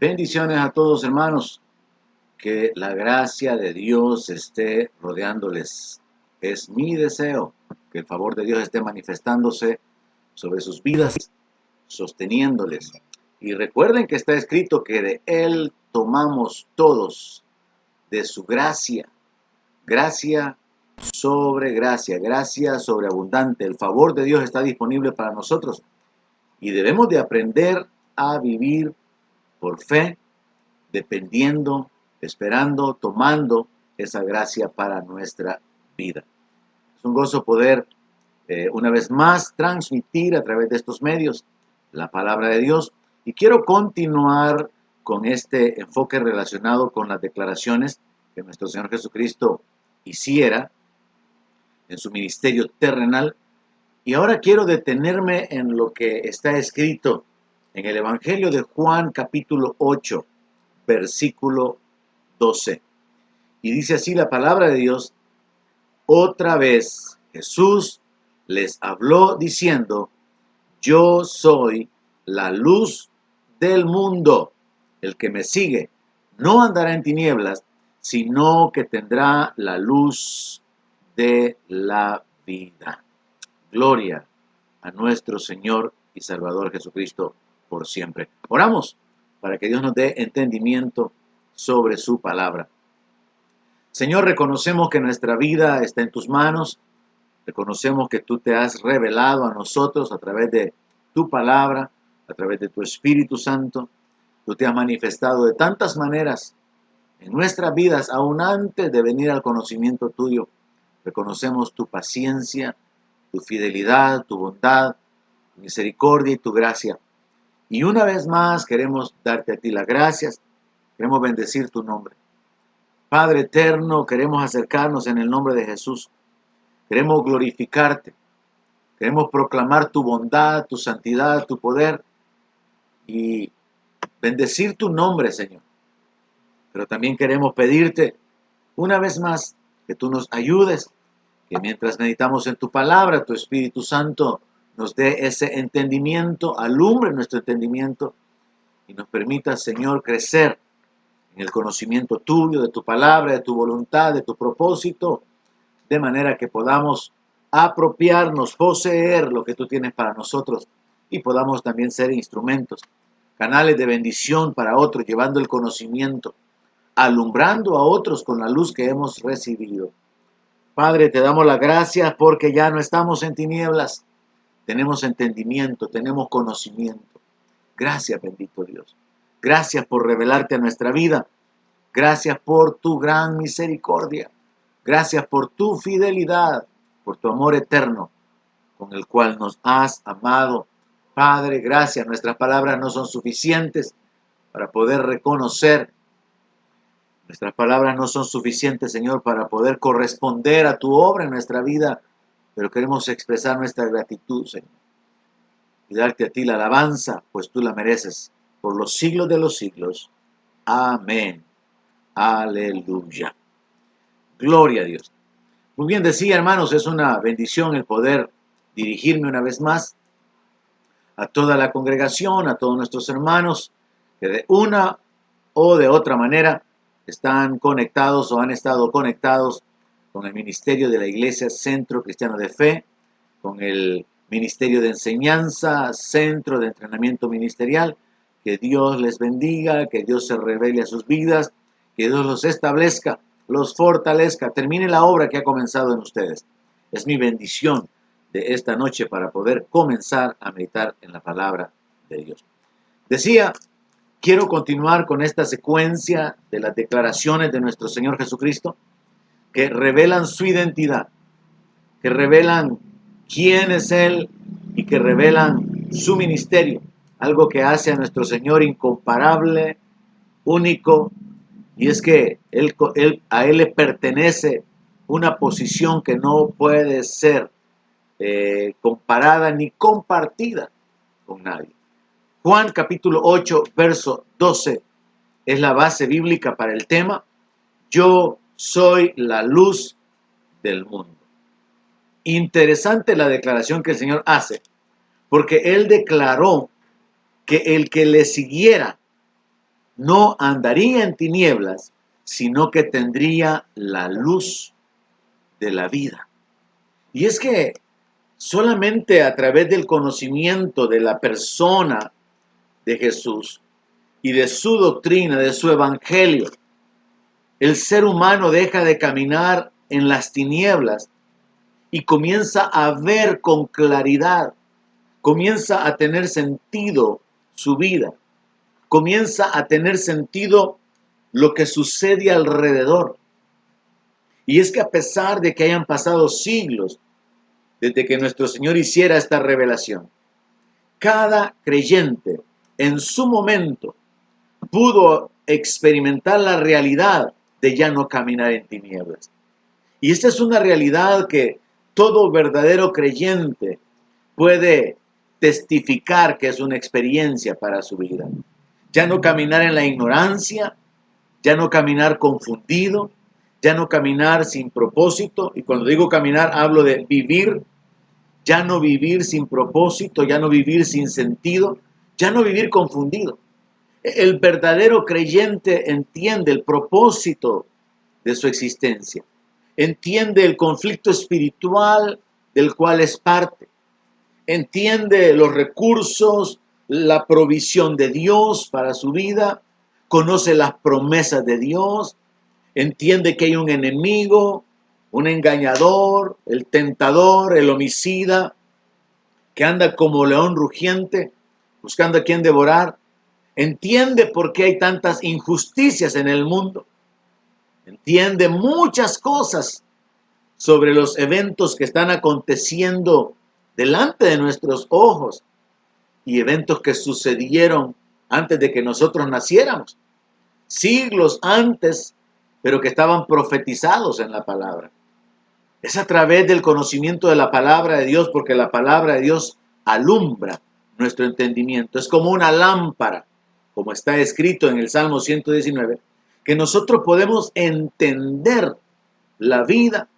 Bendiciones a todos, hermanos. Que la gracia de Dios esté rodeándoles. Es mi deseo que el favor de Dios esté manifestándose sobre sus vidas, sosteniéndoles. Y recuerden que está escrito que de Él tomamos todos, de su gracia, gracia gracia sobreabundante. El favor de Dios está disponible para nosotros y debemos de aprender a vivir por fe, dependiendo, esperando, tomando esa gracia para nuestra vida. Es un gozo poder una vez más transmitir a través de estos medios la palabra de Dios, y quiero continuar con este enfoque relacionado con las declaraciones que nuestro Señor Jesucristo hiciera en su ministerio terrenal. Y ahora quiero detenerme en lo que está escrito en el Evangelio de Juan capítulo 8, versículo 12. Y dice así la palabra de Dios: otra vez Jesús les habló diciendo: yo soy la luz del mundo. El que me sigue no andará en tinieblas, sino que tendrá la luz de la vida. Gloria a nuestro Señor y Salvador Jesucristo por siempre. Oramos para que Dios nos dé entendimiento sobre su palabra. Señor, reconocemos que nuestra vida está en tus manos. Reconocemos que tú te has revelado a nosotros a través de tu palabra, a través de tu Espíritu Santo. Tú te has manifestado de tantas maneras en nuestras vidas, aún antes de venir al conocimiento tuyo. Reconocemos tu paciencia, tu fidelidad, tu bondad, tu misericordia y tu gracia. Y una vez más queremos darte a ti las gracias, queremos bendecir tu nombre. Padre eterno, queremos acercarnos en el nombre de Jesús. Queremos glorificarte, queremos proclamar tu bondad, tu santidad, tu poder y bendecir tu nombre, Señor. Pero también queremos pedirte una vez más que tú nos ayudes, que mientras meditamos en tu palabra, tu Espíritu Santo nos dé ese entendimiento, alumbre nuestro entendimiento y nos permita, Señor, crecer en el conocimiento tuyo, de tu palabra, de tu voluntad, de tu propósito, de manera que podamos apropiarnos, poseer lo que tú tienes para nosotros y podamos también ser instrumentos, canales de bendición para otros, llevando el conocimiento, alumbrando a otros con la luz que hemos recibido. Padre, te damos las gracias porque ya no estamos en tinieblas, tenemos entendimiento, tenemos conocimiento. Gracias, bendito Dios. Gracias por revelarte a nuestra vida. Gracias por tu gran misericordia. Gracias por tu fidelidad, por tu amor eterno con el cual nos has amado. Padre, gracias. Nuestras palabras no son suficientes para poder reconocer. Nuestras palabras no son suficientes, Señor, para poder corresponder a tu obra en nuestra vida, pero queremos expresar nuestra gratitud, Señor, y darte a ti la alabanza, pues tú la mereces por los siglos de los siglos. Amén. Aleluya. Gloria a Dios. Muy bien, decía, hermanos, es una bendición el poder dirigirme una vez más a toda la congregación, a todos nuestros hermanos que de una o de otra manera están conectados o han estado conectados con el ministerio de la Iglesia Centro Cristiano de Fe, con el ministerio de enseñanza, centro de entrenamiento ministerial. Que Dios les bendiga, que Dios se revele a sus vidas, que Dios los establezca, los fortalezca, termine la obra que ha comenzado en ustedes. Es mi bendición de esta noche para poder comenzar a meditar en la palabra de Dios. Decía, quiero continuar con esta secuencia de las declaraciones de nuestro Señor Jesucristo que revelan su identidad, que revelan quién es Él y que revelan su ministerio, algo que hace a nuestro Señor incomparable, único, y es que a Él le pertenece una posición que no puede ser comparada ni compartida con nadie. Juan capítulo 8, verso 12 es la base bíblica para el tema. Yo soy la luz del mundo. Interesante la declaración que el Señor hace, porque Él declaró que el que le siguiera no andaría en tinieblas, sino que tendría la luz de la vida. Y es que solamente a través del conocimiento de la persona de Jesús y de su doctrina, de su evangelio, el ser humano deja de caminar en las tinieblas y comienza a ver con claridad, comienza a tener sentido su vida, comienza a tener sentido lo que sucede alrededor. Y es que a pesar de que hayan pasado siglos desde que nuestro Señor hiciera esta revelación, cada creyente en su momento pudo experimentar la realidad de ya no caminar en tinieblas. Y esta es una realidad que todo verdadero creyente puede testificar que es una experiencia para su vida. Ya no caminar en la ignorancia, ya no caminar confundido, ya no caminar sin propósito. Y cuando digo caminar hablo de vivir, ya no vivir sin propósito, ya no vivir sin sentido, ya no vivir confundido. El verdadero creyente entiende el propósito de su existencia, entiende el conflicto espiritual del cual es parte, entiende los recursos, la provisión de Dios para su vida, conoce las promesas de Dios, entiende que hay un enemigo, un engañador, el tentador, el homicida, que anda como león rugiente, buscando a quien devorar. Entiende por qué hay tantas injusticias en el mundo. Entiende muchas cosas sobre los eventos que están aconteciendo delante de nuestros ojos y eventos que sucedieron antes de que nosotros naciéramos, siglos antes, pero que estaban profetizados en la palabra. Es a través del conocimiento de la palabra de Dios, porque la palabra de Dios alumbra nuestro entendimiento. Es como una lámpara, como está escrito en el Salmo 119, que nosotros podemos entender la vida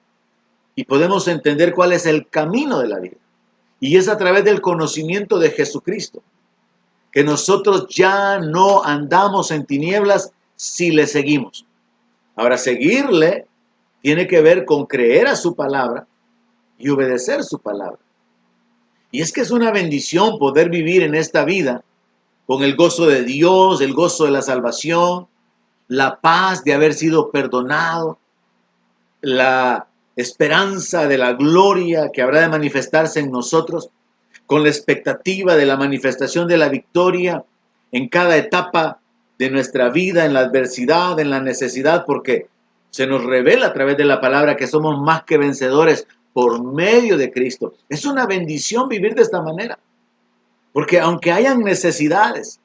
y podemos entender cuál es el camino de la vida. Y es a través del conocimiento de Jesucristo que nosotros ya no andamos en tinieblas si le seguimos. Ahora, seguirle tiene que ver con creer a su palabra y obedecer su palabra. Y es que es una bendición poder vivir en esta vida con el gozo de Dios, el gozo de la salvación, la paz de haber sido perdonado, la esperanza de la gloria que habrá de manifestarse en nosotros, con la expectativa de la manifestación de la victoria en cada etapa de nuestra vida, en la adversidad, en la necesidad, porque se nos revela a través de la palabra que somos más que vencedores por medio de Cristo. Es una bendición vivir de esta manera, porque aunque hayan necesidades,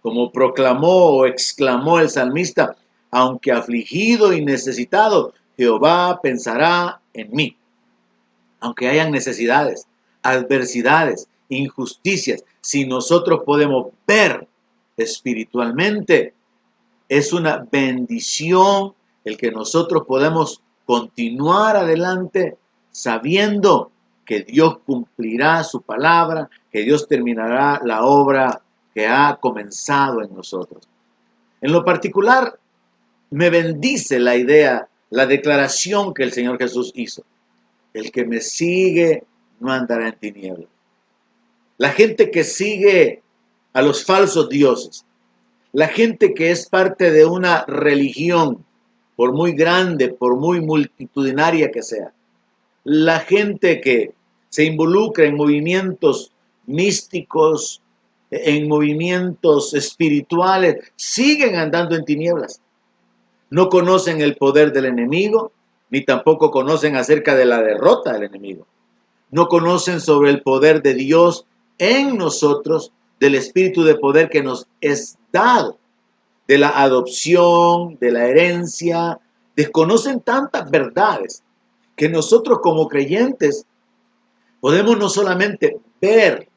como proclamó o exclamó el salmista, aunque afligido y necesitado, Jehová pensará en mí. Aunque hayan necesidades, adversidades, injusticias, si nosotros podemos ver espiritualmente, es una bendición el que nosotros podemos continuar adelante sabiendo que Dios cumplirá su palabra, que Dios terminará la obra que ha comenzado en nosotros. En lo particular, me bendice la idea, la declaración que el Señor Jesús hizo. El que me sigue no andará en tinieblas. La gente que sigue a los falsos dioses, la gente que es parte de una religión, por muy grande, por muy multitudinaria que sea, la gente que se involucra en movimientos místicos, en movimientos espirituales, siguen andando en tinieblas. No conocen el poder del enemigo, ni tampoco conocen acerca de la derrota del enemigo. No conocen sobre el poder de Dios en nosotros, del espíritu de poder que nos es dado, de la adopción, de la herencia. Desconocen tantas verdades que nosotros como creyentes podemos no solamente ver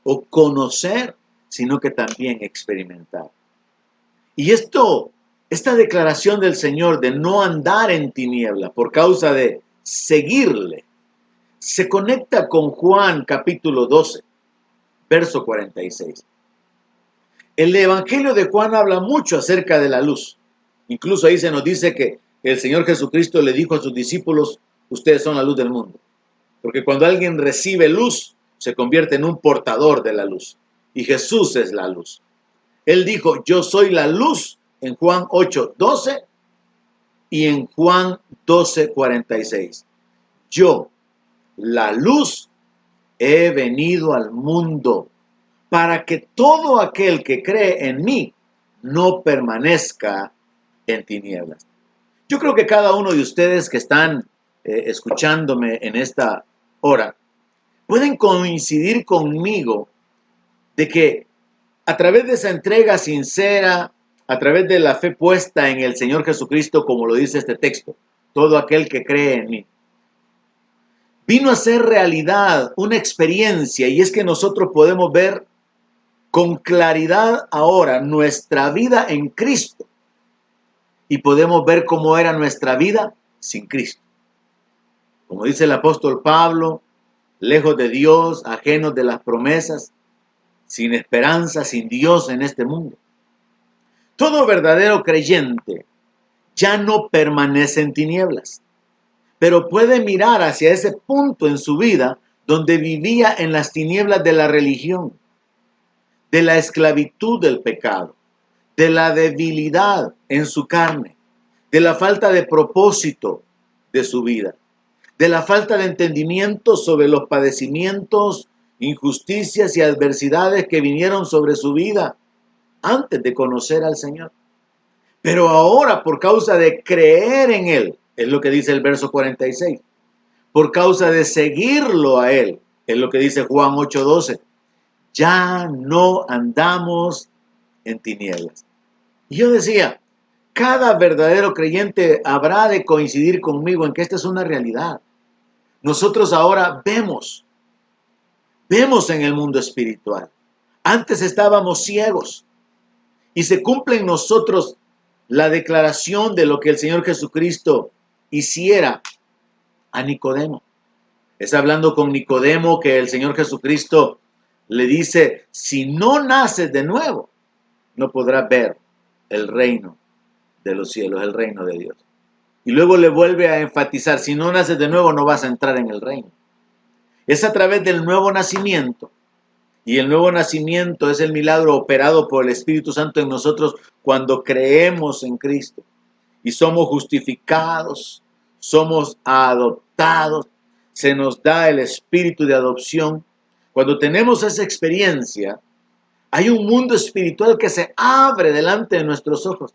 o conocer, sino que también experimentar. Y esta declaración del Señor de no andar en tiniebla por causa de seguirle, se conecta con Juan capítulo 12, verso 46. El Evangelio de Juan habla mucho acerca de la luz. Incluso ahí se nos dice que el Señor Jesucristo le dijo a sus discípulos, ustedes son la luz del mundo. Porque cuando alguien recibe luz, se convierte en un portador de la luz. Y Jesús es la luz. Él dijo, yo soy la luz en Juan 8:12 y en Juan 12:46. Yo, la luz, he venido al mundo para que todo aquel que cree en mí no permanezca en tinieblas. Yo creo que cada uno de ustedes que están escuchándome en esta hora pueden coincidir conmigo de que a través de esa entrega sincera, a través de la fe puesta en el Señor Jesucristo, como lo dice este texto, todo aquel que cree en mí, vino a ser realidad una experiencia, y es que nosotros podemos ver con claridad ahora nuestra vida en Cristo y podemos ver cómo era nuestra vida sin Cristo. Como dice el apóstol Pablo, lejos de Dios, ajenos de las promesas, sin esperanza, sin Dios en este mundo. Todo verdadero creyente ya no permanece en tinieblas, pero puede mirar hacia ese punto en su vida donde vivía en las tinieblas de la religión, de la esclavitud del pecado, de la debilidad en su carne, de la falta de propósito de su vida, de la falta de entendimiento sobre los padecimientos, injusticias y adversidades que vinieron sobre su vida antes de conocer al Señor. Pero ahora, por causa de creer en Él, es lo que dice el verso 46, por causa de seguirlo a Él, es lo que dice Juan 8:12, ya no andamos en tinieblas. Y yo decía, cada verdadero creyente habrá de coincidir conmigo en que esta es una realidad. Nosotros ahora vemos en el mundo espiritual. Antes estábamos ciegos y se cumple en nosotros la declaración de lo que el Señor Jesucristo hiciera a Nicodemo. Es hablando con Nicodemo que el Señor Jesucristo le dice, si no naces de nuevo, no podrás ver el reino de los cielos, el reino de Dios. Y luego le vuelve a enfatizar, si no naces de nuevo, no vas a entrar en el reino. Es a través del nuevo nacimiento. Y el nuevo nacimiento es el milagro operado por el Espíritu Santo en nosotros cuando creemos en Cristo. Y somos justificados, somos adoptados, se nos da el espíritu de adopción. Cuando tenemos esa experiencia, hay un mundo espiritual que se abre delante de nuestros ojos.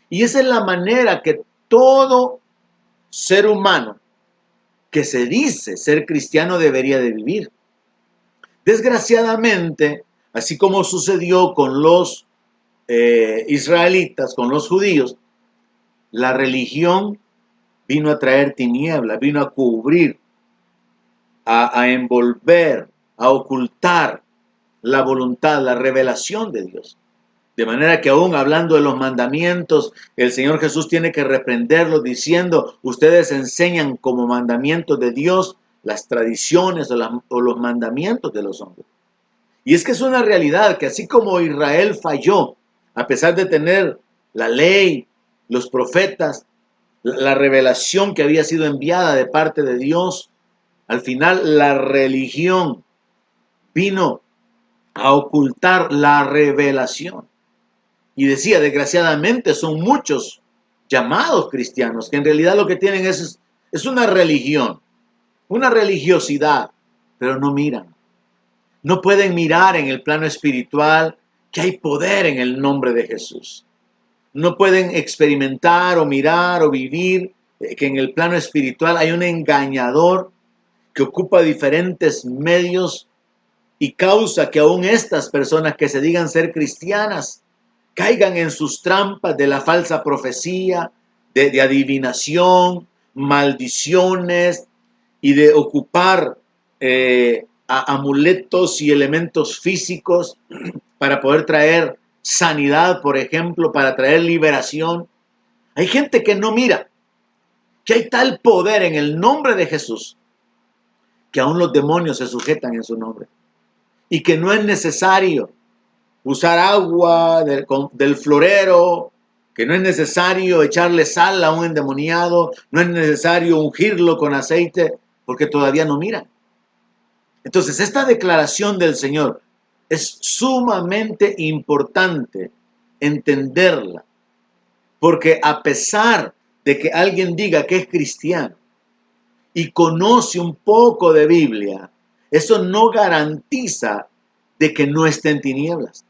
Y esa es la manera que todo ser humano que se dice ser cristiano debería de vivir. Desgraciadamente, así como sucedió con los israelitas, con los judíos, la religión vino a traer tinieblas, vino a cubrir, a envolver, a ocultar la voluntad, la revelación de Dios. De manera que aún hablando de los mandamientos, el Señor Jesús tiene que reprenderlos diciendo, ustedes enseñan como mandamientos de Dios las tradiciones o los mandamientos de los hombres. Y es que es una realidad que así como Israel falló, a pesar de tener la ley, los profetas, la revelación que había sido enviada de parte de Dios, al final la religión vino a ocultar la revelación. Y decía, desgraciadamente son muchos llamados cristianos que en realidad lo que tienen es una religión, una religiosidad, pero no miran. No pueden mirar en el plano espiritual que hay poder en el nombre de Jesús. No pueden experimentar o mirar o vivir que en el plano espiritual hay un engañador que ocupa diferentes medios y causa que aún estas personas que se digan ser cristianas caigan en sus trampas de la falsa profecía, de adivinación, maldiciones y de ocupar amuletos y elementos físicos para poder traer sanidad, por ejemplo, para traer liberación. Hay gente que no mira que hay tal poder en el nombre de Jesús que aún los demonios se sujetan en su nombre y que no es necesario usar agua del florero, que no es necesario echarle sal a un endemoniado, no es necesario ungirlo con aceite, porque todavía no miran. Entonces, esta declaración del Señor es sumamente importante entenderla, porque a pesar de que alguien diga que es cristiano y conoce un poco de Biblia, eso no garantiza de que no esté en tinieblas.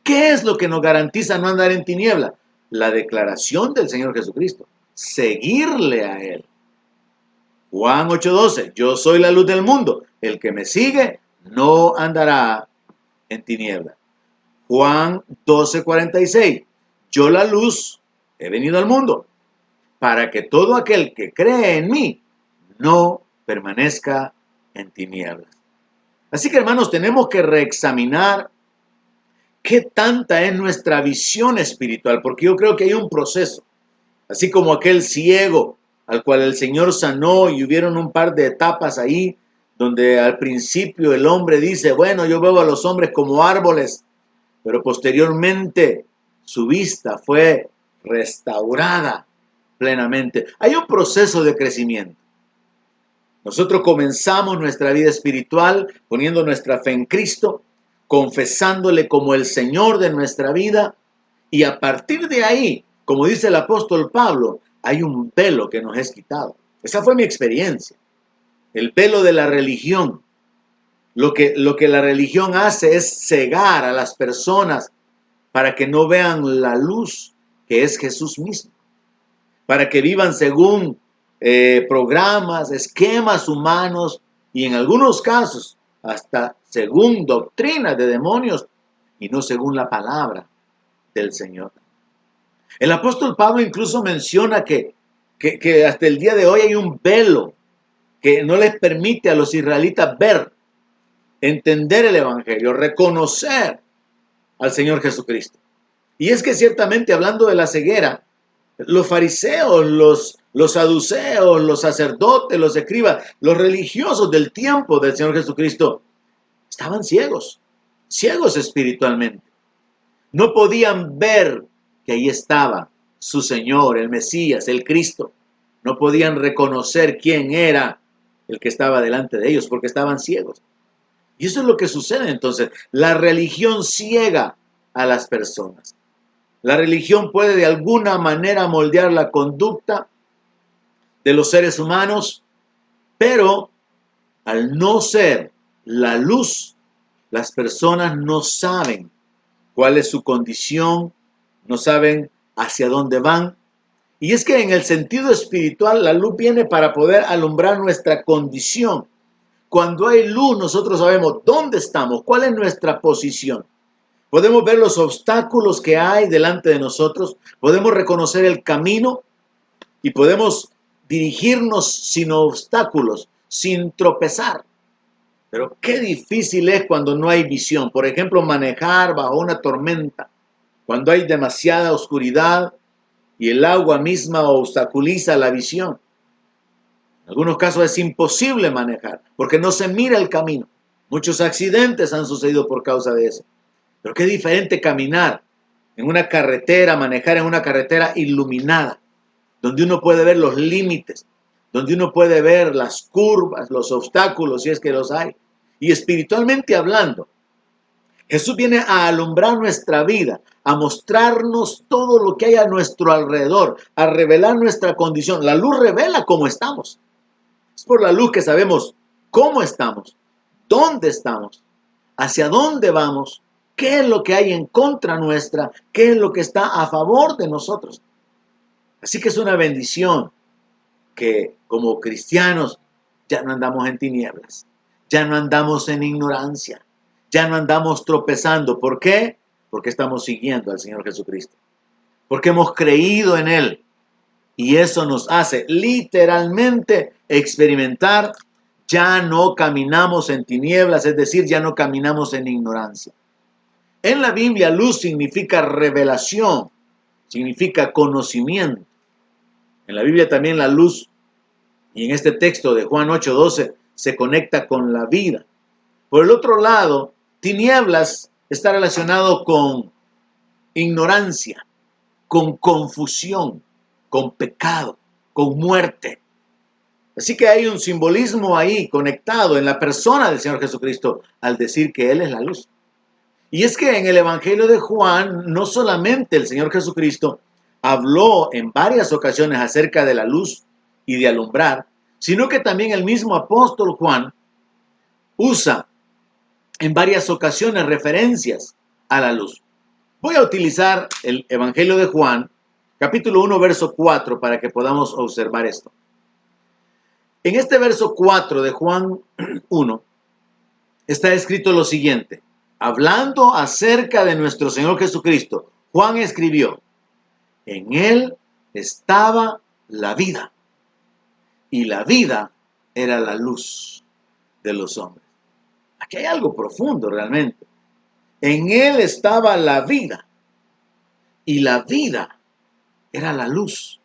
¿Qué es lo que nos garantiza no andar en tinieblas? La declaración del Señor Jesucristo, seguirle a Él. Juan 8:12, yo soy la luz del mundo, el que me sigue no andará en tinieblas. Juan 12:46, yo la luz he venido al mundo, para que todo aquel que cree en mí no permanezca en tinieblas. Así que, hermanos, tenemos que reexaminar qué tanta es nuestra visión espiritual, porque yo creo que hay un proceso, así como aquel ciego al cual el Señor sanó y hubieron un par de etapas ahí, donde al principio el hombre dice, bueno, yo veo a los hombres como árboles, pero posteriormente su vista fue restaurada plenamente. Hay un proceso de crecimiento. Nosotros comenzamos nuestra vida espiritual poniendo nuestra fe en Cristo, confesándole como el Señor de nuestra vida, y a partir de ahí, como dice el apóstol Pablo, hay un velo que nos es quitado. Esa fue mi experiencia. El velo de la religión. Lo que la religión hace es cegar a las personas para que no vean la luz que es Jesús mismo, para que vivan según programas, esquemas humanos y en algunos casos hasta según doctrinas de demonios y no según la palabra del Señor. El apóstol Pablo incluso menciona que hasta el día de hoy hay un velo que no les permite a los israelitas ver, entender el evangelio, reconocer al Señor Jesucristo. Y es que ciertamente, hablando de la ceguera, los fariseos, los saduceos, los sacerdotes, los escribas, los religiosos del tiempo del Señor Jesucristo estaban ciegos, ciegos espiritualmente. No podían ver que ahí estaba su Señor, el Mesías, el Cristo. No podían reconocer quién era el que estaba delante de ellos porque estaban ciegos. Y eso es lo que sucede entonces. La religión ciega a las personas. La religión puede de alguna manera moldear la conducta de los seres humanos, pero al no ser la luz, las personas no saben cuál es su condición, no saben hacia dónde van. Y es que en el sentido espiritual, la luz viene para poder alumbrar nuestra condición. Cuando hay luz, nosotros sabemos dónde estamos, cuál es nuestra posición. Podemos ver los obstáculos que hay delante de nosotros, podemos reconocer el camino y podemos dirigirnos sin obstáculos, sin tropezar. Pero qué difícil es cuando no hay visión. Por ejemplo, manejar bajo una tormenta, cuando hay demasiada oscuridad y el agua misma obstaculiza la visión. En algunos casos es imposible manejar porque no se mira el camino. Muchos accidentes han sucedido por causa de eso. Pero qué diferente caminar en una carretera, manejar en una carretera iluminada, donde uno puede ver los límites, donde uno puede ver las curvas, los obstáculos, si es que los hay. Y espiritualmente hablando, Jesús viene a alumbrar nuestra vida, a mostrarnos todo lo que hay a nuestro alrededor, a revelar nuestra condición. La luz revela cómo estamos. Es por la luz que sabemos cómo estamos, dónde estamos, hacia dónde vamos, qué es lo que hay en contra nuestra, qué es lo que está a favor de nosotros. Así que es una bendición que como cristianos ya no andamos en tinieblas, ya no andamos en ignorancia, ya no andamos tropezando. ¿Por qué? Porque estamos siguiendo al Señor Jesucristo, porque hemos creído en Él y eso nos hace literalmente experimentar. Ya no caminamos en tinieblas, es decir, ya no caminamos en ignorancia. En la Biblia, luz significa revelación, significa conocimiento. En la Biblia también la luz, y en este texto de Juan 8:12, se conecta con la vida. Por el otro lado, tinieblas está relacionado con ignorancia, con confusión, con pecado, con muerte. Así que hay un simbolismo ahí conectado en la persona del Señor Jesucristo al decir que Él es la luz. Y es que en el Evangelio de Juan, no solamente el Señor Jesucristo habló en varias ocasiones acerca de la luz y de alumbrar, sino que también el mismo apóstol Juan usa en varias ocasiones referencias a la luz. Voy a utilizar el Evangelio de Juan, capítulo 1, verso 4, para que podamos observar esto. En este verso 4 de Juan 1 está escrito lo siguiente. Hablando acerca de nuestro Señor Jesucristo, Juan escribió, en Él estaba la vida, y la vida era la luz de los hombres. Aquí hay algo profundo realmente. En Él estaba la vida, y la vida era la luz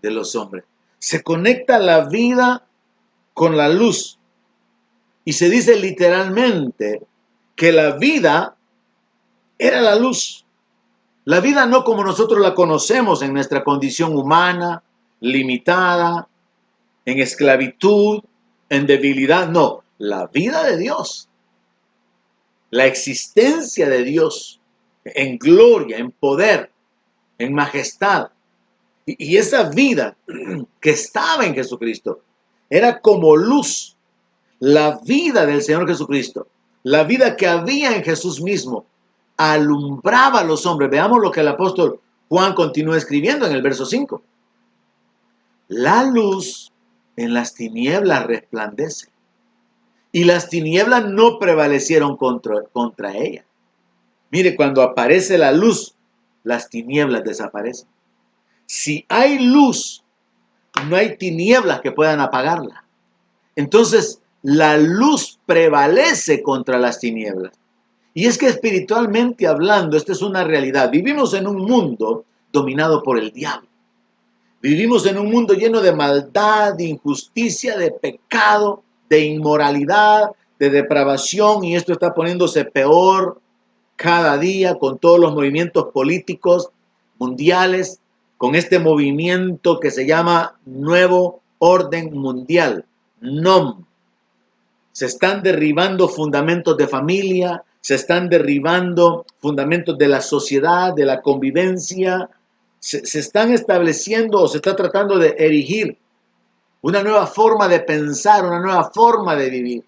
de los hombres. Se conecta la vida con la luz. Y se dice literalmente que la vida era la luz. La vida no como nosotros la conocemos en nuestra condición humana, limitada, en esclavitud, en debilidad. No, la vida de Dios. La existencia de Dios en gloria, en poder, en majestad. Y esa vida que estaba en Jesucristo era como luz. La vida del Señor Jesucristo, la vida que había en Jesús mismo, alumbraba a los hombres. Veamos lo que el apóstol Juan continúa escribiendo en el verso 5. La luz en las tinieblas resplandece, y las tinieblas no prevalecieron contra ella. Mire, cuando aparece la luz, las tinieblas desaparecen. Si hay luz, no hay tinieblas que puedan apagarla. Entonces, la luz prevalece contra las tinieblas. Y es que espiritualmente hablando, esta es una realidad. Vivimos en un mundo dominado por el diablo. Vivimos en un mundo lleno de maldad, de injusticia, de pecado, de inmoralidad, de depravación, y esto está poniéndose peor cada día con todos los movimientos políticos mundiales, con este movimiento que se llama Nuevo Orden Mundial, NOM. Se están derribando fundamentos de familia, se están derribando fundamentos de la sociedad, de la convivencia, se están estableciendo o se está tratando de erigir una nueva forma de pensar, una nueva forma de vivir.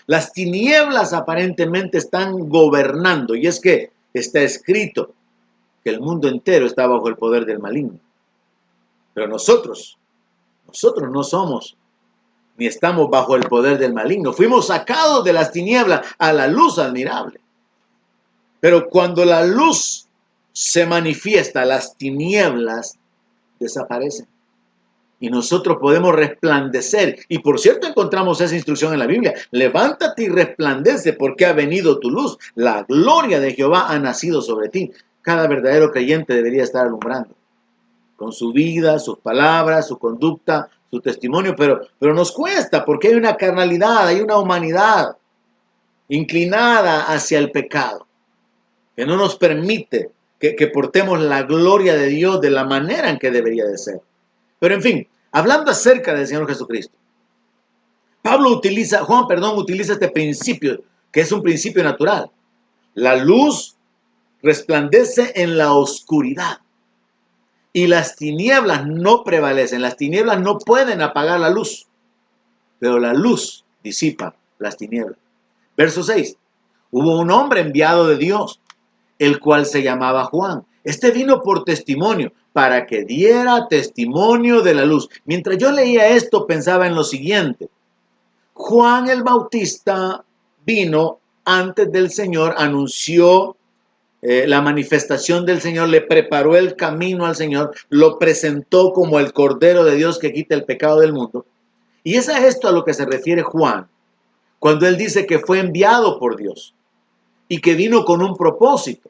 Las tinieblas aparentemente están gobernando, y es que está escrito que el mundo entero está bajo el poder del maligno. Pero nosotros no somos ni estamos bajo el poder del maligno. Fuimos sacados de las tinieblas a la luz admirable. Pero cuando la luz se manifiesta, las tinieblas desaparecen. Y nosotros podemos resplandecer. Y por cierto, encontramos esa instrucción en la Biblia. Levántate y resplandece porque ha venido tu luz. La gloria de Jehová ha nacido sobre ti. Cada verdadero creyente debería estar alumbrando. Con su vida, sus palabras, su conducta, su testimonio. Pero nos cuesta porque hay una carnalidad, hay una humanidad inclinada hacia el pecado. Que no nos permite que portemos la gloria de Dios de la manera en que debería de ser. Pero en fin, hablando acerca del Señor Jesucristo, Juan utiliza este principio, que es un principio natural. La luz resplandece en la oscuridad y las tinieblas no prevalecen. Las tinieblas no pueden apagar la luz, pero la luz disipa las tinieblas. Verso 6. Hubo un hombre enviado de Dios, el cual se llamaba Juan. Este vino por testimonio, para que diera testimonio de la luz. Mientras yo leía esto, pensaba en lo siguiente. Juan el Bautista vino antes del Señor, anunció la manifestación del Señor, le preparó el camino al Señor, lo presentó como el Cordero de Dios que quita el pecado del mundo. Y es a esto a lo que se refiere Juan, cuando él dice que fue enviado por Dios y que vino con un propósito.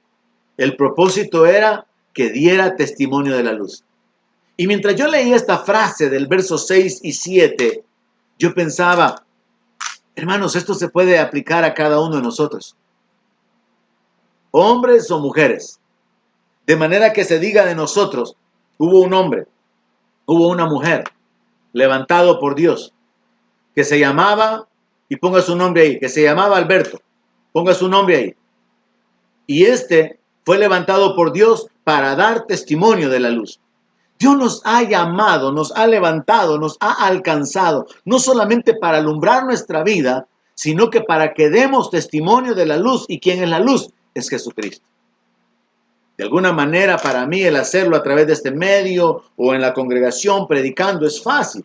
El propósito era que diera testimonio de la luz. Y mientras yo leía esta frase del verso 6 y 7, yo pensaba, hermanos, esto se puede aplicar a cada uno de nosotros. hombres o mujeres. De manera que se diga de nosotros, hubo un hombre, hubo una mujer, levantado por Dios, que se llamaba, y ponga su nombre ahí, que se llamaba Alberto, ponga su nombre ahí. Y este fue levantado por Dios para dar testimonio de la luz. Dios nos ha llamado, nos ha levantado, nos ha alcanzado, no solamente para alumbrar nuestra vida, sino que para que demos testimonio de la luz. ¿Y quién es la luz? Es Jesucristo. De alguna manera, para mí, el hacerlo a través de este medio o en la congregación predicando es fácil,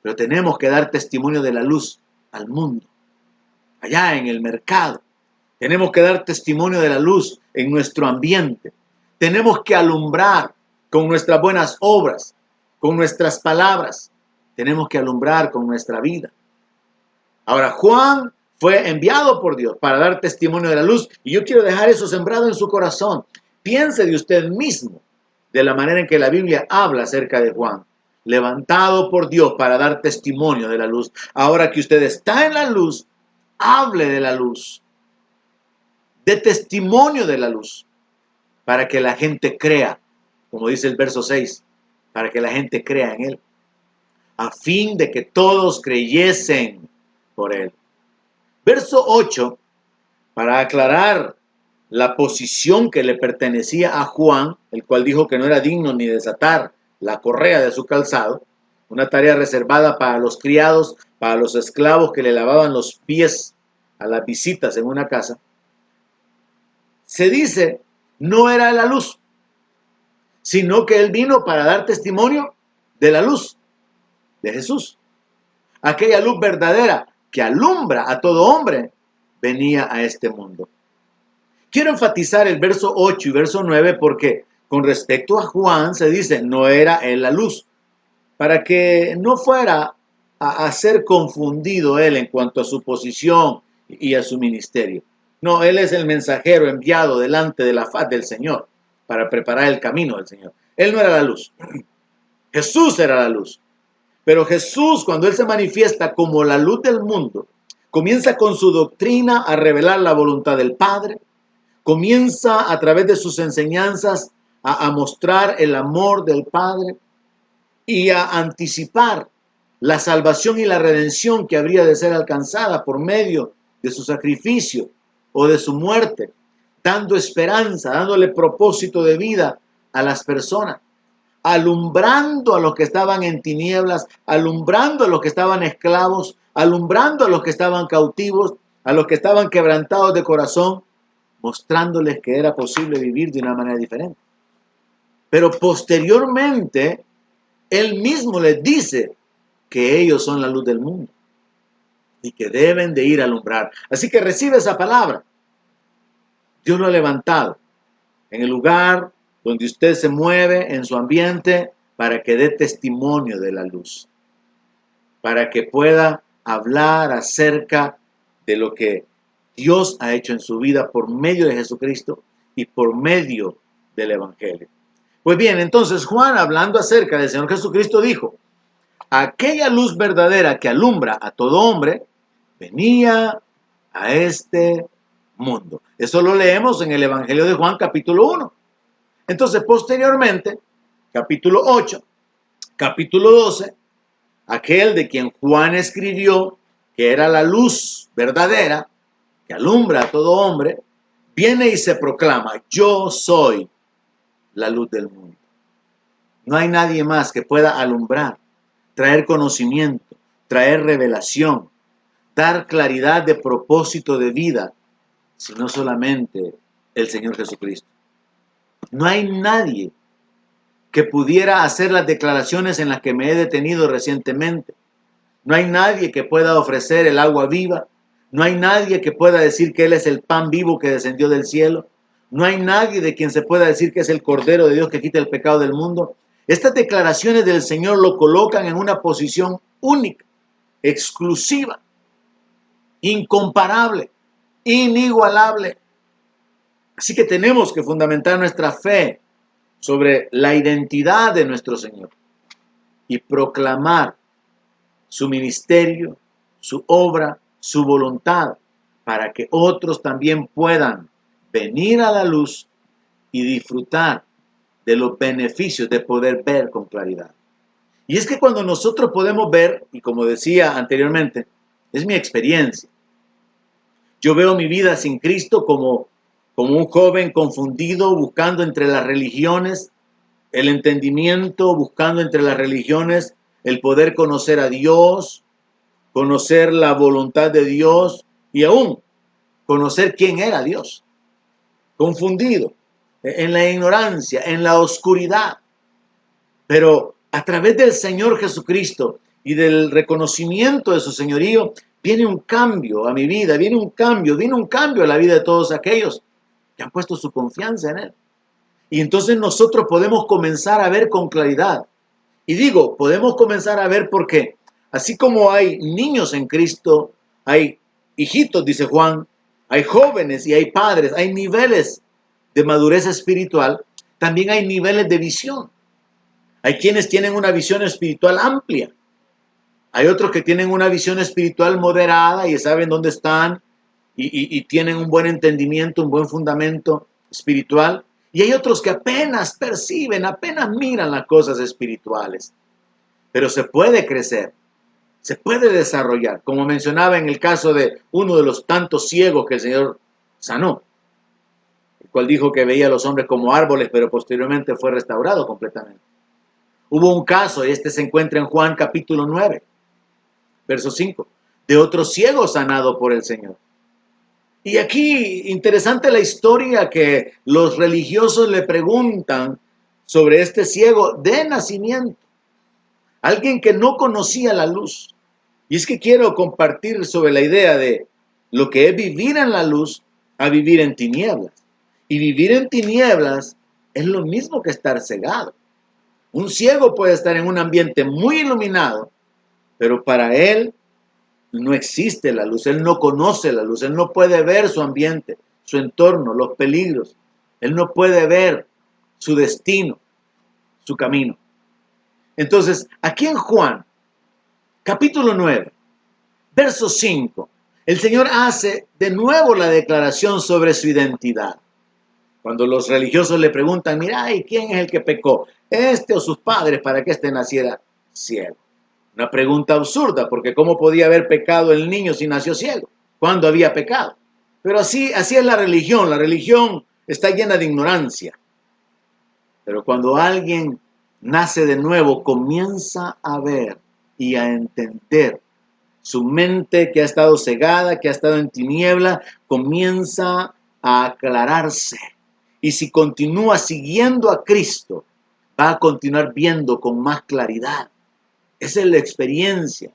pero tenemos que dar testimonio de la luz al mundo, allá en el mercado. Tenemos que dar testimonio de la luz en nuestro ambiente. Tenemos que alumbrar con nuestras buenas obras, con nuestras palabras. Tenemos que alumbrar con nuestra vida. Ahora, Juan fue enviado por Dios para dar testimonio de la luz, y yo quiero dejar eso sembrado en su corazón. Piense de usted mismo de la manera en que la Biblia habla acerca de Juan, levantado por Dios para dar testimonio de la luz. Ahora que usted está en la luz, hable de la luz, de testimonio de la luz, para que la gente crea, como dice el verso 6, para que la gente crea en él, a fin de que todos creyesen por él. Verso 8, para aclarar la posición que le pertenecía a Juan, el cual dijo que no era digno ni desatar la correa de su calzado, una tarea reservada para los criados, para los esclavos que le lavaban los pies a las visitas en una casa. Se dice, no era la luz, sino que él vino para dar testimonio de la luz de Jesús. Aquella luz verdadera que alumbra a todo hombre venía a este mundo. Quiero enfatizar el verso 8 y verso 9 porque con respecto a Juan se dice, no era él la luz, para que no fuera a ser confundido él en cuanto a su posición y a su ministerio. No, él es el mensajero enviado delante de la faz del Señor para preparar el camino del Señor. Él no era la luz, Jesús era la luz. Pero Jesús, cuando él se manifiesta como la luz del mundo, comienza con su doctrina a revelar la voluntad del Padre, comienza a través de sus enseñanzas a mostrar el amor del Padre y a anticipar la salvación y la redención que habría de ser alcanzada por medio de su sacrificio o de su muerte, dando esperanza, dándole propósito de vida a las personas, alumbrando a los que estaban en tinieblas, alumbrando a los que estaban esclavos, alumbrando a los que estaban cautivos, a los que estaban quebrantados de corazón, mostrándoles que era posible vivir de una manera diferente. Pero posteriormente, él mismo les dice que ellos son la luz del mundo y que deben de ir a alumbrar. Así que recibe esa palabra. Dios lo ha levantado en el lugar donde usted se mueve, en su ambiente, para que dé testimonio de la luz, para que pueda hablar acerca de lo que Dios ha hecho en su vida por medio de Jesucristo y por medio del Evangelio. Pues bien, entonces Juan, hablando acerca del Señor Jesucristo, dijo, aquella luz verdadera que alumbra a todo hombre, venía a este mundo. Eso lo leemos en el Evangelio de Juan, capítulo 1. Entonces, posteriormente, capítulo 8, capítulo 12, aquel de quien Juan escribió que era la luz verdadera que alumbra a todo hombre, viene y se proclama, yo soy la luz del mundo. No hay nadie más que pueda alumbrar, traer conocimiento, traer revelación, dar claridad de propósito de vida, sino solamente el Señor Jesucristo. No hay nadie que pudiera hacer las declaraciones en las que me he detenido recientemente. No hay nadie que pueda ofrecer el agua viva. No hay nadie que pueda decir que Él es el pan vivo que descendió del cielo. No hay nadie de quien se pueda decir que es el Cordero de Dios que quita el pecado del mundo. Estas declaraciones del Señor lo colocan en una posición única, exclusiva, incomparable, inigualable. Así que tenemos que fundamentar nuestra fe sobre la identidad de nuestro Señor y proclamar su ministerio, su obra, su voluntad, para que otros también puedan venir a la luz y disfrutar de los beneficios de poder ver con claridad. Y es que cuando nosotros podemos ver, y como decía anteriormente, es mi experiencia. Yo veo mi vida sin Cristo como un joven confundido, buscando entre las religiones el entendimiento, buscando entre las religiones el poder conocer a Dios, conocer la voluntad de Dios y aún conocer quién era Dios. Confundido, en la ignorancia, en la oscuridad. Pero a través del Señor Jesucristo y del reconocimiento de su señorío, viene un cambio a mi vida, viene un cambio a la vida de todos aquellos que han puesto su confianza en Él. Y entonces nosotros podemos comenzar a ver con claridad. Y digo, podemos comenzar a ver porque así como hay niños en Cristo, hay hijitos, dice Juan, hay jóvenes y hay padres, hay niveles de madurez espiritual, también hay niveles de visión. Hay quienes tienen una visión espiritual amplia. Hay otros que tienen una visión espiritual moderada y saben dónde están y tienen un buen entendimiento, un buen fundamento espiritual. Y hay otros que apenas perciben, apenas miran las cosas espirituales. Pero se puede crecer, se puede desarrollar, como mencionaba en el caso de uno de los tantos ciegos que el Señor sanó, el cual dijo que veía a los hombres como árboles, pero posteriormente fue restaurado completamente. Hubo un caso, y este se encuentra en Juan capítulo 9, verso 5, de otro ciego sanado por el Señor. Y aquí, interesante la historia que los religiosos le preguntan sobre este ciego de nacimiento. Alguien que no conocía la luz. Y es que quiero compartir sobre la idea de lo que es vivir en la luz a vivir en tinieblas. Y vivir en tinieblas es lo mismo que estar cegado. Un ciego puede estar en un ambiente muy iluminado, pero para él no existe la luz, él no conoce la luz, él no puede ver su ambiente, su entorno, los peligros, él no puede ver su destino, su camino. Entonces, aquí en Juan, capítulo 9, verso 5, el Señor hace de nuevo la declaración sobre su identidad. Cuando los religiosos le preguntan, mira, ¿y quién es el que pecó? ¿Este o sus padres para que éste naciera ciego? Una pregunta absurda, porque ¿cómo podía haber pecado el niño si nació ciego? ¿Cuándo había pecado? Pero así es la religión está llena de ignorancia. Pero cuando alguien nace de nuevo, comienza a ver y a entender. Su mente que ha estado cegada, que ha estado en tiniebla, comienza a aclararse. Y si continúa siguiendo a Cristo, va a continuar viendo con más claridad. Esa es la experiencia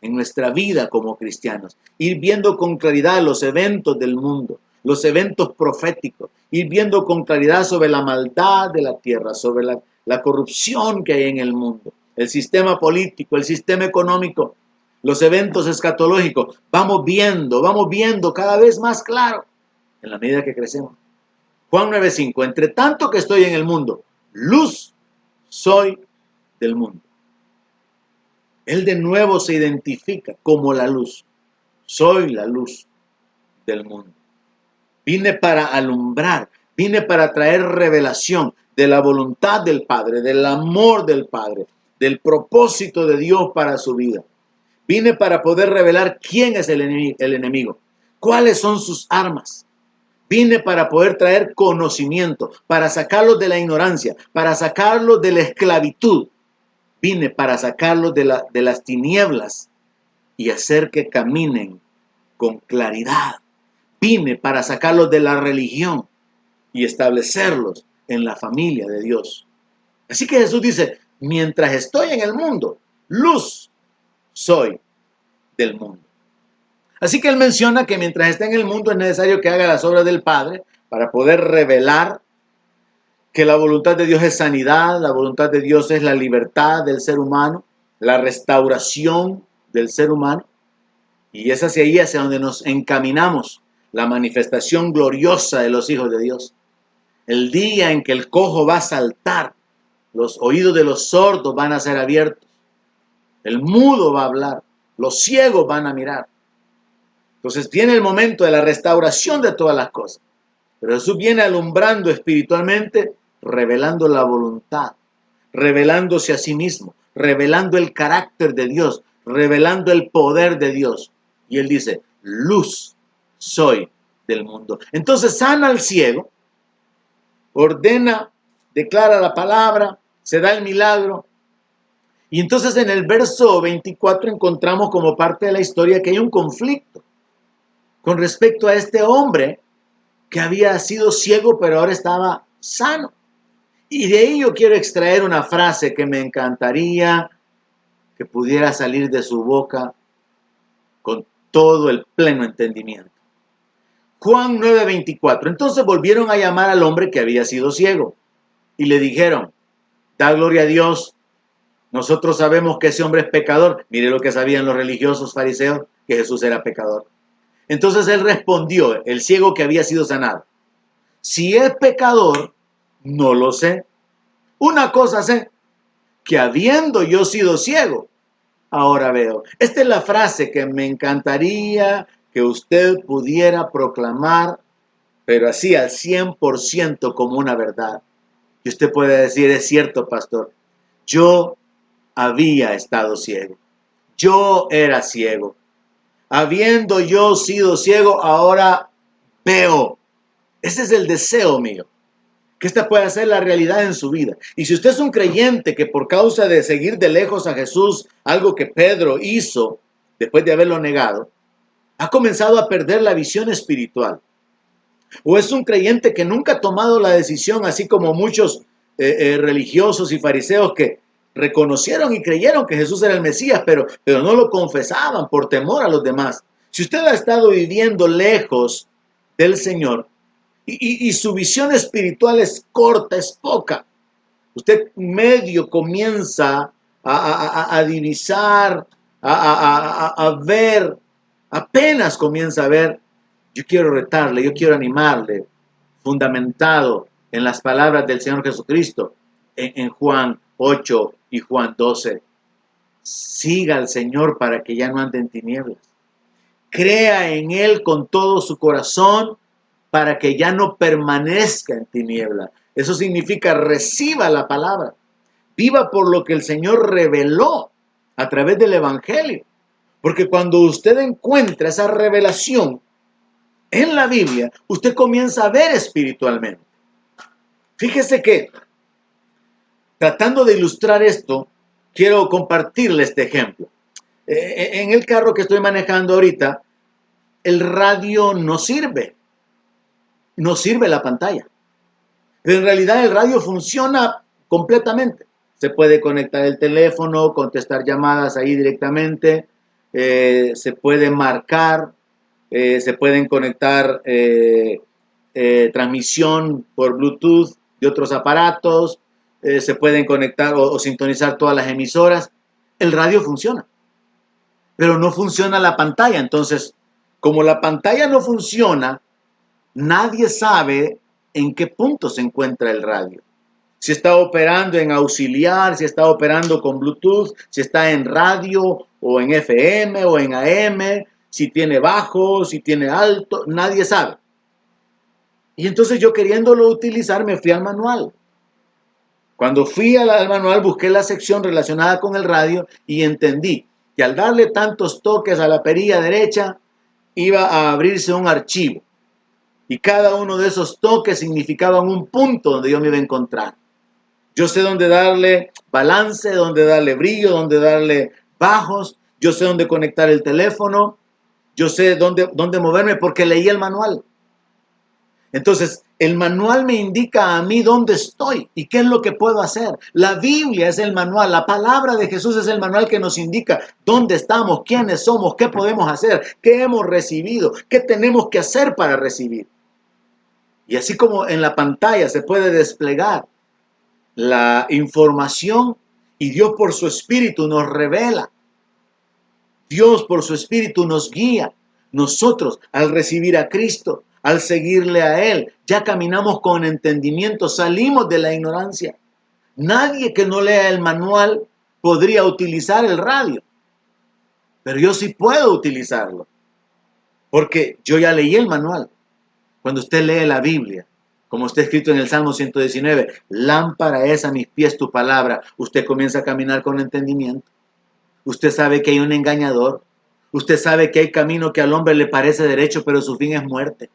en nuestra vida como cristianos. Ir viendo con claridad los eventos del mundo, los eventos proféticos. Ir viendo con claridad sobre la maldad de la tierra, sobre la corrupción que hay en el mundo, el sistema político, el sistema económico, los eventos escatológicos. Vamos viendo cada vez más claro en la medida que crecemos. Juan 9:5, entre tanto que estoy en el mundo, luz soy del mundo. Él de nuevo se identifica como la luz. Soy la luz del mundo. Vine para alumbrar, vine para traer revelación de la voluntad del Padre, del amor del Padre, del propósito de Dios para su vida. Vine para poder revelar quién es el enemigo, cuáles son sus armas. Vine para poder traer conocimiento, para sacarlos de la ignorancia, para sacarlos de la esclavitud. Vine para sacarlos de las tinieblas y hacer que caminen con claridad. Vine para sacarlos de la religión y establecerlos en la familia de Dios. Así que Jesús dice, mientras estoy en el mundo, luz soy del mundo. Así que él menciona que mientras está en el mundo es necesario que haga las obras del Padre para poder revelar que la voluntad de Dios es sanidad, la voluntad de Dios es la libertad del ser humano, la restauración del ser humano. Y es hacia ahí hacia donde nos encaminamos, la manifestación gloriosa de los hijos de Dios. El día en que el cojo va a saltar, los oídos de los sordos van a ser abiertos, el mudo va a hablar, los ciegos van a mirar. Entonces viene el momento de la restauración de todas las cosas. Pero Jesús viene alumbrando espiritualmente, revelando la voluntad, revelándose a sí mismo, revelando el carácter de Dios, revelando el poder de Dios. Y Él dice, luz soy del mundo. Entonces sana al ciego, ordena, declara la palabra, se da el milagro. Y entonces en el verso 24 encontramos como parte de la historia que hay un conflicto con respecto a este hombre que había sido ciego pero ahora estaba sano. Y de ahí yo quiero extraer una frase que me encantaría que pudiera salir de su boca con todo el pleno entendimiento. Juan 9:24. Entonces volvieron a llamar al hombre que había sido ciego y le dijeron, da gloria a Dios, nosotros sabemos que ese hombre es pecador. Mire lo que sabían los religiosos fariseos, que Jesús era pecador. Entonces él respondió, el ciego que había sido sanado, si es pecador, no lo sé. Una cosa sé, que habiendo yo sido ciego, ahora veo. Esta es la frase que me encantaría que usted pudiera proclamar, pero así al 100% como una verdad. Y usted puede decir, es cierto, pastor, yo había estado ciego. Yo era ciego. Habiendo yo sido ciego, ahora veo. Ese es el deseo mío, que esta pueda ser la realidad en su vida. Y si usted es un creyente que por causa de seguir de lejos a Jesús, algo que Pedro hizo después de haberlo negado, ha comenzado a perder la visión espiritual. O es un creyente que nunca ha tomado la decisión, así como muchos religiosos y fariseos que reconocieron y creyeron que Jesús era el Mesías, pero no lo confesaban por temor a los demás. Si usted ha estado viviendo lejos del Señor y su visión espiritual es corta, es poca, usted medio comienza a divisar, a ver, apenas comienza a ver. Yo quiero retarle, yo quiero animarle, fundamentado en las palabras del Señor Jesucristo, en Juan 8 y Juan 12. Siga al Señor para que ya no ande en tinieblas. Crea en Él con todo su corazón para que ya no permanezca en tinieblas. Eso significa reciba la palabra. Viva por lo que el Señor reveló a través del Evangelio. Porque cuando usted encuentra esa revelación en la Biblia, usted comienza a ver espiritualmente. Fíjese que, tratando de ilustrar esto, quiero compartirle este ejemplo. En el carro que estoy manejando ahorita, el radio no sirve la pantalla. Pero en realidad el radio funciona completamente. Se puede conectar el teléfono, contestar llamadas ahí directamente, se puede marcar, se pueden conectar transmisión por Bluetooth de otros aparatos, se pueden conectar o sintonizar todas las emisoras. El radio funciona, pero no funciona la pantalla. Entonces, como la pantalla no funciona, nadie sabe en qué punto se encuentra el radio. Si está operando en auxiliar, si está operando con Bluetooth, si está en radio o en FM o en AM, si tiene bajo, si tiene alto, nadie sabe. Y entonces yo queriéndolo utilizar me fui al manual. Cuando fui al manual busqué la sección relacionada con el radio y entendí que al darle tantos toques a la perilla derecha iba a abrirse un archivo. Y cada uno de esos toques significaban un punto donde yo me iba a encontrar. Yo sé dónde darle balance, dónde darle brillo, dónde darle bajos. Yo sé dónde conectar el teléfono. Yo sé dónde moverme porque leí el manual. Entonces, el manual me indica a mí dónde estoy y qué es lo que puedo hacer. La Biblia es el manual, la palabra de Jesús es el manual que nos indica dónde estamos, quiénes somos, qué podemos hacer, qué hemos recibido, qué tenemos que hacer para recibir. Y así como en la pantalla se puede desplegar la información y Dios por su Espíritu nos revela. Dios por su Espíritu nos guía. Nosotros al recibir a Cristo, al seguirle a Él, ya caminamos con entendimiento, salimos de la ignorancia. Nadie que no lea el manual podría utilizar el radio. Pero yo sí puedo utilizarlo. Porque yo ya leí el manual. Cuando usted lee la Biblia, como está escrito en el Salmo 119, lámpara es a mis pies tu palabra, usted comienza a caminar con entendimiento. Usted sabe que hay un engañador. Usted sabe que hay camino que al hombre le parece derecho, pero su fin es muerte.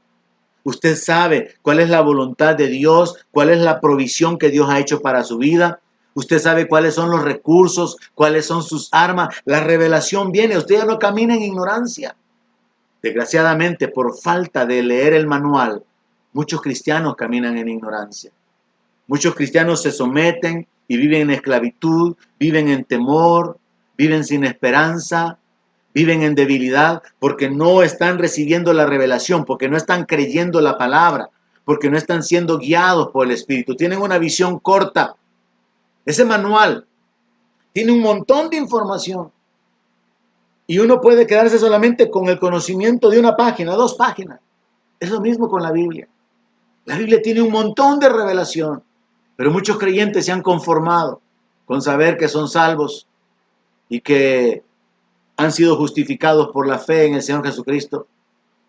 Usted sabe cuál es la voluntad de Dios, cuál es la provisión que Dios ha hecho para su vida. Usted sabe cuáles son los recursos, cuáles son sus armas. La revelación viene. Usted ya no camina en ignorancia. Desgraciadamente, por falta de leer el manual, muchos cristianos caminan en ignorancia. Muchos cristianos se someten y viven en esclavitud, viven en temor, viven sin esperanza, viven en debilidad porque no están recibiendo la revelación, porque no están creyendo la palabra, porque no están siendo guiados por el Espíritu. Tienen una visión corta. Ese manual tiene un montón de información y uno puede quedarse solamente con el conocimiento de una página, 2 páginas. Es lo mismo con la Biblia. La Biblia tiene un montón de revelación, pero muchos creyentes se han conformado con saber que son salvos y que han sido justificados por la fe en el Señor Jesucristo,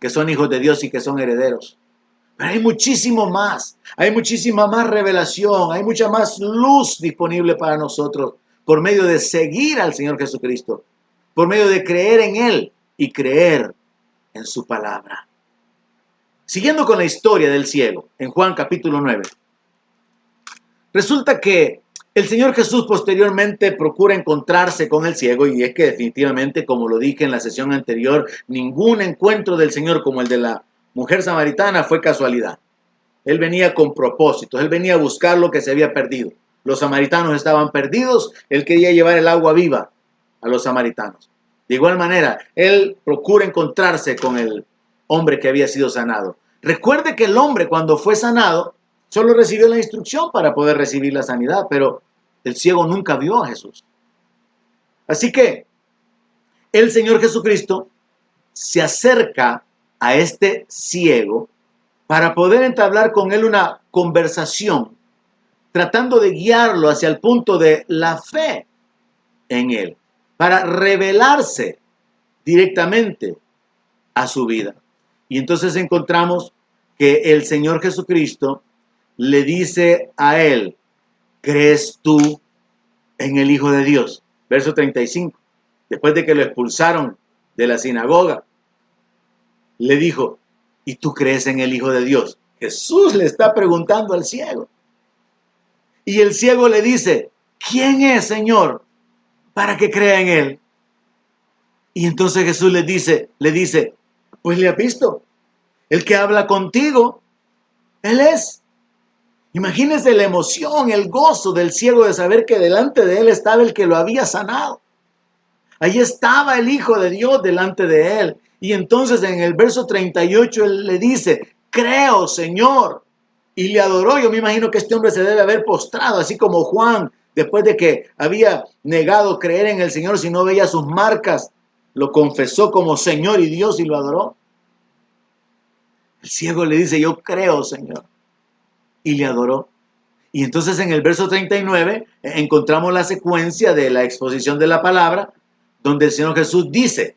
que son hijos de Dios y que son herederos. Pero hay muchísimo más, hay muchísima más revelación, hay mucha más luz disponible para nosotros por medio de seguir al Señor Jesucristo, por medio de creer en Él y creer en su palabra. Siguiendo con la historia del ciego, en Juan capítulo 9, resulta que el Señor Jesús posteriormente procura encontrarse con el ciego, y es que definitivamente, como lo dije en la sesión anterior, ningún encuentro del Señor como el de la mujer samaritana fue casualidad. Él venía con propósitos, él venía a buscar lo que se había perdido. Los samaritanos estaban perdidos, él quería llevar el agua viva a los samaritanos. De igual manera, él procura encontrarse con el hombre que había sido sanado. Recuerde que el hombre, cuando fue sanado, solo recibió la instrucción para poder recibir la sanidad, pero el ciego nunca vio a Jesús. Así que el Señor Jesucristo se acerca a este ciego para poder entablar con él una conversación, tratando de guiarlo hacia el punto de la fe en él, para revelarse directamente a su vida. Y entonces encontramos que el Señor Jesucristo le dice a él: ¿crees tú en el Hijo de Dios? Verso 35. Después de que lo expulsaron de la sinagoga, le dijo: ¿y tú crees en el Hijo de Dios? Jesús le está preguntando al ciego. Y el ciego le dice: ¿quién es, Señor, para que crea en él? Y entonces Jesús le dice, pues le has visto, el que habla contigo, él es. Imagínense la emoción, el gozo del ciego de saber que delante de él estaba el que lo había sanado. Allí estaba el Hijo de Dios delante de él. Y entonces en el verso 38 él le dice: creo, Señor. Y le adoró. Yo me imagino que este hombre se debe haber postrado, así como Juan, después de que había negado creer en el Señor si no veía sus marcas, lo confesó como Señor y Dios y lo adoró. El ciego le dice: yo creo, Señor. Y le adoró. Y entonces en el verso 39 encontramos la secuencia de la exposición de la palabra, donde el Señor Jesús dice: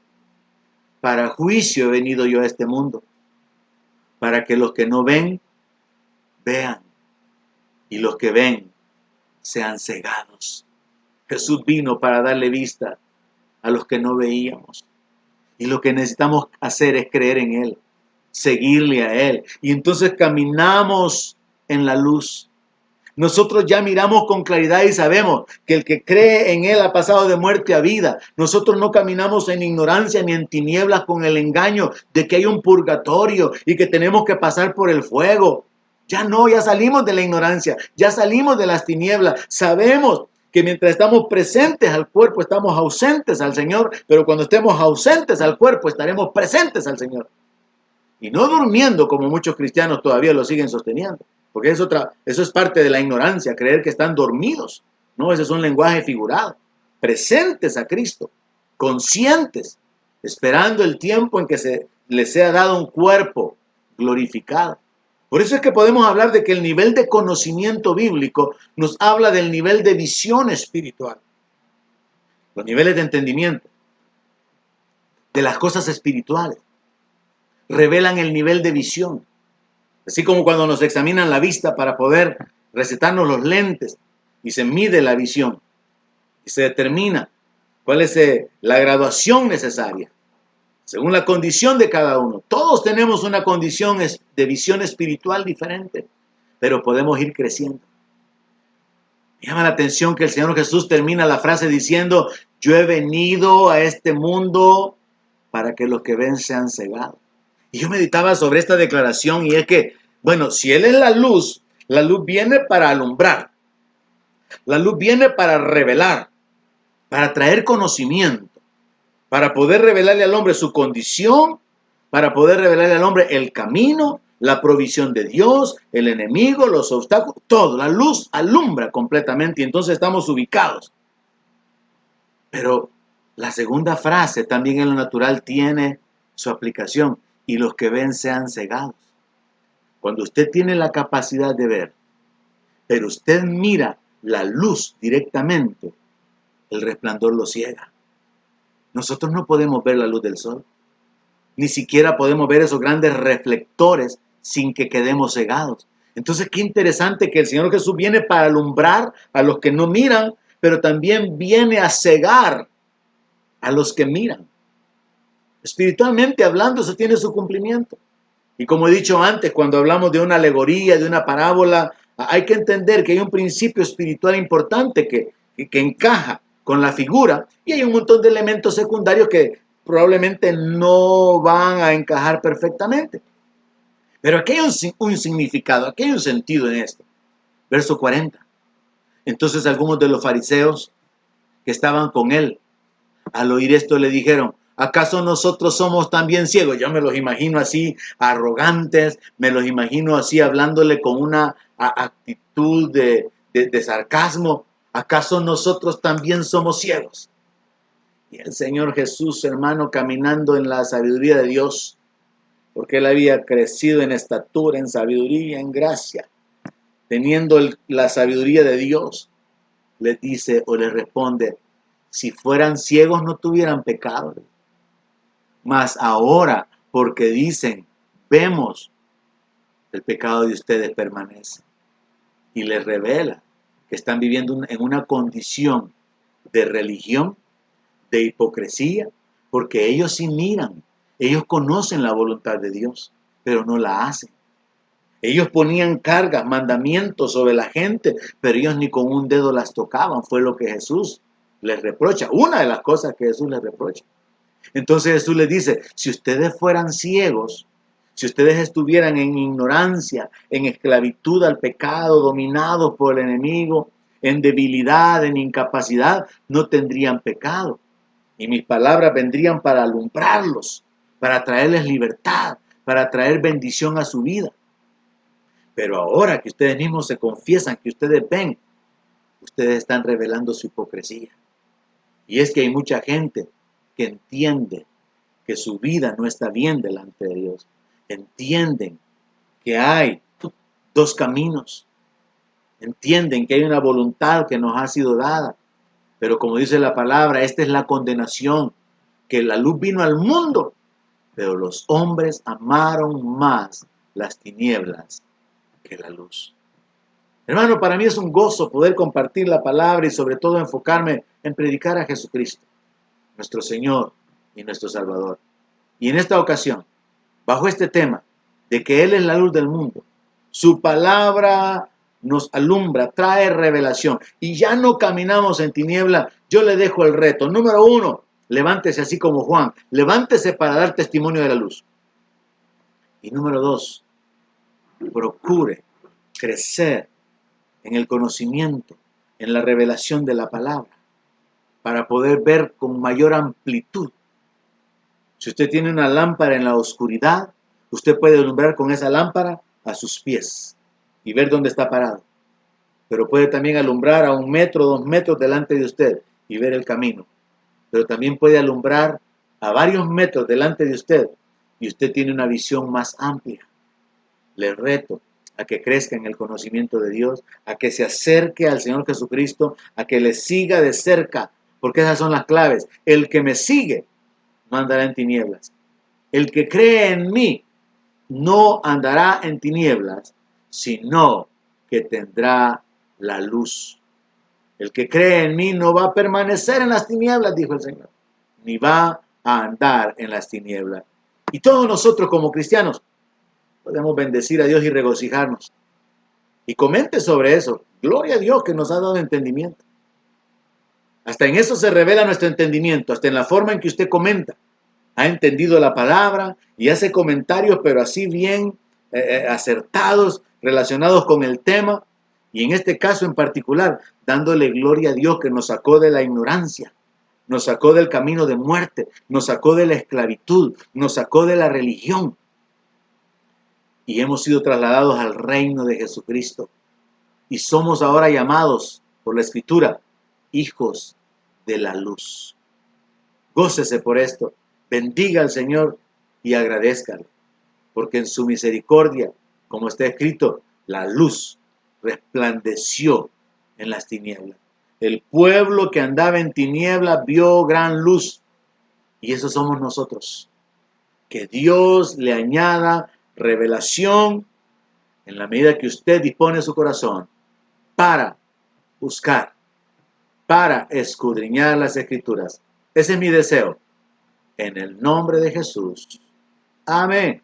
para juicio he venido yo a este mundo, para que los que no ven, vean, y los que ven, sean cegados. Jesús vino para darle vista a los que no veíamos. Y lo que necesitamos hacer es creer en Él, seguirle a Él. Y entonces caminamos en la luz. Nosotros ya miramos con claridad y sabemos que el que cree en Él ha pasado de muerte a vida. Nosotros no caminamos en ignorancia ni en tinieblas con el engaño de que hay un purgatorio y que tenemos que pasar por el fuego. Ya no, ya salimos de la ignorancia, ya salimos de las tinieblas. Sabemos que mientras estamos presentes al cuerpo estamos ausentes al Señor, pero cuando estemos ausentes al cuerpo estaremos presentes al Señor. Y no durmiendo como muchos cristianos todavía lo siguen sosteniendo. Porque eso es parte de la ignorancia, creer que están dormidos. No, ese es un lenguaje figurado. Presentes a Cristo, conscientes, esperando el tiempo en que les sea dado un cuerpo glorificado. Por eso es que podemos hablar de que el nivel de conocimiento bíblico nos habla del nivel de visión espiritual. Los niveles de entendimiento de las cosas espirituales revelan el nivel de visión. Así como cuando nos examinan la vista para poder recetarnos los lentes y se mide la visión y se determina cuál es la graduación necesaria según la condición de cada uno. Todos tenemos una condición de visión espiritual diferente, pero podemos ir creciendo. Me llama la atención que el Señor Jesús termina la frase diciendo: yo he venido a este mundo para que los que ven sean cegados. Y yo meditaba sobre esta declaración y es que, bueno, si Él es la luz viene para alumbrar, la luz viene para revelar, para traer conocimiento, para poder revelarle al hombre su condición, para poder revelarle al hombre el camino, la provisión de Dios, el enemigo, los obstáculos, todo. La luz alumbra completamente y entonces estamos ubicados. Pero la segunda frase también en lo natural tiene su aplicación: y los que ven sean cegados. Cuando usted tiene la capacidad de ver, pero usted mira la luz directamente, el resplandor lo ciega. Nosotros no podemos ver la luz del sol. Ni siquiera podemos ver esos grandes reflectores sin que quedemos cegados. Entonces, qué interesante que el Señor Jesús viene para alumbrar a los que no miran, pero también viene a cegar a los que miran. Espiritualmente hablando, eso tiene su cumplimiento. Y como he dicho antes, cuando hablamos de una alegoría, de una parábola, hay que entender que hay un principio espiritual importante que encaja con la figura, y hay un montón de elementos secundarios que probablemente no van a encajar perfectamente. Pero aquí hay un significado, aquí hay un sentido en esto. Verso 40. Entonces algunos de los fariseos que estaban con él, al oír esto le dijeron: ¿acaso nosotros somos también ciegos? Yo me los imagino así arrogantes, me los imagino así hablándole con una actitud de sarcasmo. ¿Acaso nosotros también somos ciegos? Y el Señor Jesús, hermano, caminando en la sabiduría de Dios, porque él había crecido en estatura, en sabiduría, en gracia, teniendo la sabiduría de Dios, les dice o les responde: si fueran ciegos no tuvieran pecado, mas ahora, porque dicen vemos, el pecado de ustedes permanece. Y les revela que están viviendo en una condición de religión, de hipocresía, porque ellos sí miran, ellos conocen la voluntad de Dios, pero no la hacen. Ellos ponían cargas, mandamientos sobre la gente, pero ellos ni con un dedo las tocaban. Fue lo que Jesús les reprocha, una de las cosas que Jesús les reprocha. Entonces Jesús les dice: si ustedes fueran ciegos, si ustedes estuvieran en ignorancia, en esclavitud al pecado, dominados por el enemigo, en debilidad, en incapacidad, no tendrían pecado. Y mis palabras vendrían para alumbrarlos, para traerles libertad, para traer bendición a su vida. Pero ahora que ustedes mismos se confiesan, que ustedes ven, ustedes están revelando su hipocresía. Y es que hay mucha gente que entiende que su vida no está bien delante de Dios. Entienden que hay dos caminos. Entienden que hay una voluntad que nos ha sido dada. Pero como dice la palabra, esta es la condenación, que la luz vino al mundo, pero los hombres amaron más las tinieblas que la luz. Hermano, para mí es un gozo poder compartir la palabra y sobre todo enfocarme en predicar a Jesucristo, nuestro Señor y nuestro Salvador. Y en esta ocasión, bajo este tema de que Él es la luz del mundo, su palabra nos alumbra, trae revelación y ya no caminamos en tiniebla. Yo le dejo el reto. Número 1, levántese así como Juan, levántese para dar testimonio de la luz. Y número 2, procure crecer en el conocimiento, en la revelación de la palabra, para poder ver con mayor amplitud. Si usted tiene una lámpara en la oscuridad, usted puede alumbrar con esa lámpara a sus pies y ver dónde está parado. Pero puede también alumbrar a 1 metro, 2 metros delante de usted y ver el camino. Pero también puede alumbrar a varios metros delante de usted y usted tiene una visión más amplia. Le reto a que crezca en el conocimiento de Dios, a que se acerque al Señor Jesucristo, a que le siga de cerca, porque esas son las claves. El que me sigue no andará en tinieblas. El que cree en mí no andará en tinieblas, sino que tendrá la luz. El que cree en mí no va a permanecer en las tinieblas, dijo el Señor, ni va a andar en las tinieblas. Y todos nosotros como cristianos podemos bendecir a Dios y regocijarnos. Y comente sobre eso. Gloria a Dios que nos ha dado entendimiento. Hasta en eso se revela nuestro entendimiento, hasta en la forma en que usted comenta. Ha entendido la palabra y hace comentarios, pero así bien acertados, relacionados con el tema. Y en este caso en particular, dándole gloria a Dios que nos sacó de la ignorancia, nos sacó del camino de muerte, nos sacó de la esclavitud, nos sacó de la religión. Y hemos sido trasladados al reino de Jesucristo. Y somos ahora llamados por la Escritura hijos de la luz. Gócese por esto, bendiga al Señor y agradézcale, porque en su misericordia, como está escrito, la luz resplandeció en las tinieblas. El pueblo que andaba en tinieblas vio gran luz, y eso somos nosotros. Que Dios le añada revelación en la medida que usted dispone su corazón para buscar, para escudriñar las Escrituras. Ese es mi deseo. En el nombre de Jesús. Amén.